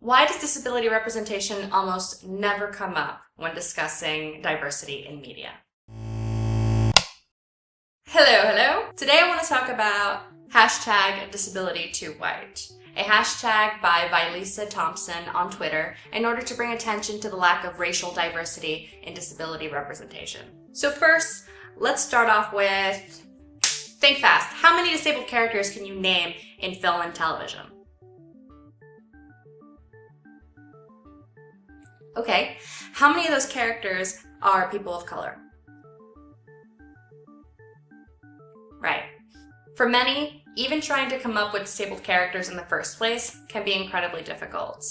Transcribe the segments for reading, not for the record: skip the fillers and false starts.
Why does disability representation almost never come up when discussing diversity in media? Hello. Today I want to talk about #DisabilityTooWhite, a hashtag by Vilisa Thompson on Twitter in order to bring attention to the lack of racial diversity in disability representation. So first, let's start off with, think fast. How many disabled characters can you name in film and television? Okay, how many of those characters are people of color? Right. For many, even trying to come up with disabled characters in the first place can be incredibly difficult.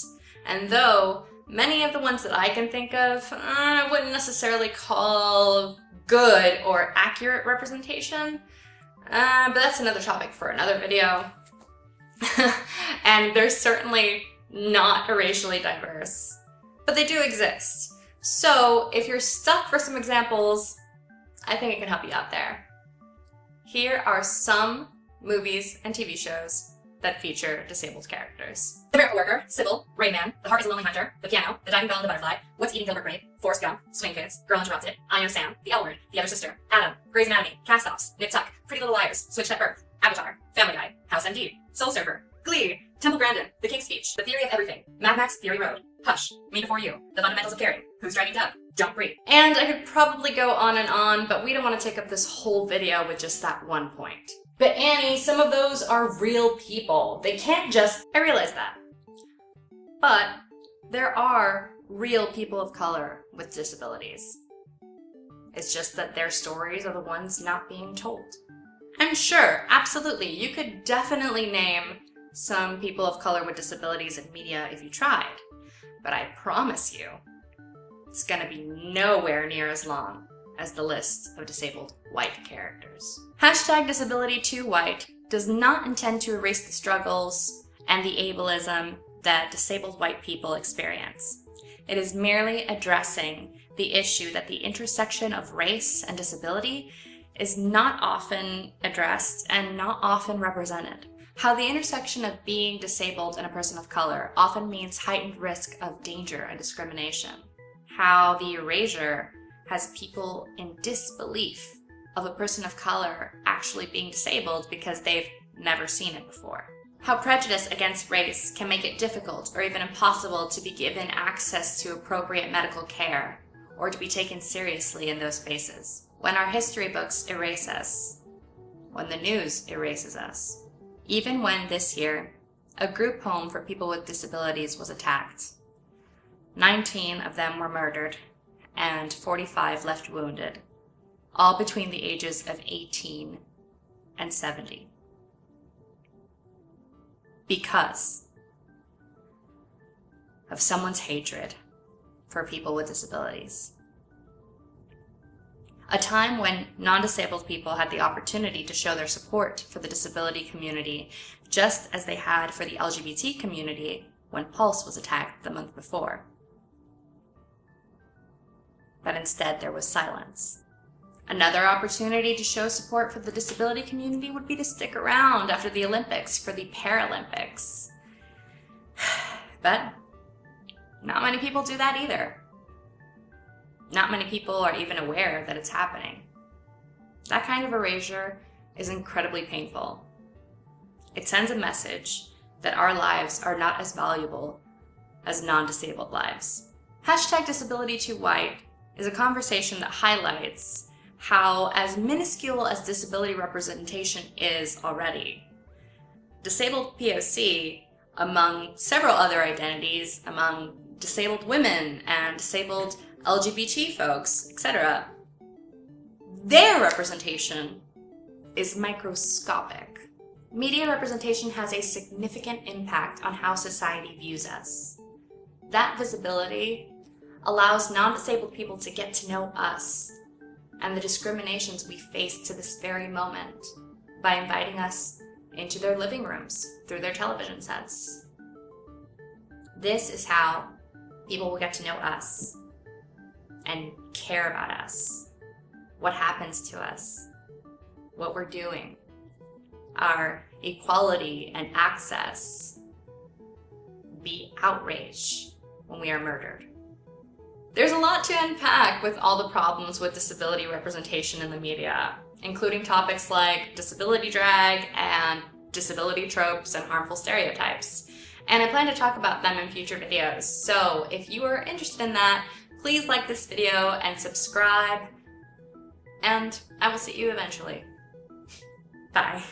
And though many of the ones that I can think of, I wouldn't necessarily call good or accurate representation, but that's another topic for another video. And they're certainly not racially diverse, but they do exist. So if you're stuck for some examples, I think it can help you out there. Here are some movies and TV shows that feature disabled characters. The Miracle Worker, Sybil, Rayman, The Heart is a Lonely Hunter, The Piano, The Diving Bell and the Butterfly, What's Eating Gilbert Grape, Forrest Gump, Swing Kids, Girl Interrupted, I Know Sam, The L Word, The Other Sister, Adam, Grey's Anatomy, Cast-Offs, Nip Tuck, Pretty Little Liars, Switched at Birth, Avatar, Family Guy, House MD, Soul Surfer, Glee, Temple Grandin, The King's Speech, The Theory of Everything, Mad Max Fury Road, Hush, Me Before You, The Fundamentals of Caring, Who's Driving Doug, Jump Breathe. And I could probably go on and on, but we don't want to take up this whole video with just that one point. But Annie, some of those are real people. They can't just... I realize that. But there are real people of color with disabilities. It's just that their stories are the ones not being told. And sure, absolutely, you could definitely name some people of color with disabilities in media if you tried. But I promise you, it's gonna be nowhere near as long as the list of disabled white characters. #DisabilityTooWhite does not intend to erase the struggles and the ableism that disabled white people experience. It is merely addressing the issue that the intersection of race and disability is not often addressed and not often represented. How the intersection of being disabled and a person of color often means heightened risk of danger and discrimination. How the erasure has people in disbelief of a person of color actually being disabled because they've never seen it before. How prejudice against race can make it difficult or even impossible to be given access to appropriate medical care or to be taken seriously in those spaces. When our history books erase us, when the news erases us. Even when this year, a group home for people with disabilities was attacked. 19 of them were murdered and 45 left wounded, all between the ages of 18 and 70. Because of someone's hatred for people with disabilities. A time when non-disabled people had the opportunity to show their support for the disability community, just as they had for the LGBT community when Pulse was attacked the month before. But instead there was silence. Another opportunity to show support for the disability community would be to stick around after the Olympics for the Paralympics. But not many people do that either. Not many people are even aware that it's happening. That kind of erasure is incredibly painful. It sends a message that our lives are not as valuable as non-disabled lives. #DisabilityTooWhite is a conversation that highlights how, as minuscule as disability representation is already, disabled POC, among several other identities, among disabled women and disabled LGBT folks, etc., their representation is microscopic. Media representation has a significant impact on how society views us. That visibility allows non-disabled people to get to know us and the discriminations we face to this very moment by inviting us into their living rooms through their television sets. This is how people will get to know us and care about us, what happens to us, what we're doing, our equality and access. be outraged when we are murdered. There's a lot to unpack with all the problems with disability representation in the media, including topics like disability drag and disability tropes and harmful stereotypes. And I plan to talk about them in future videos. So if you are interested in that, please like this video and subscribe, and I will see you eventually. Bye.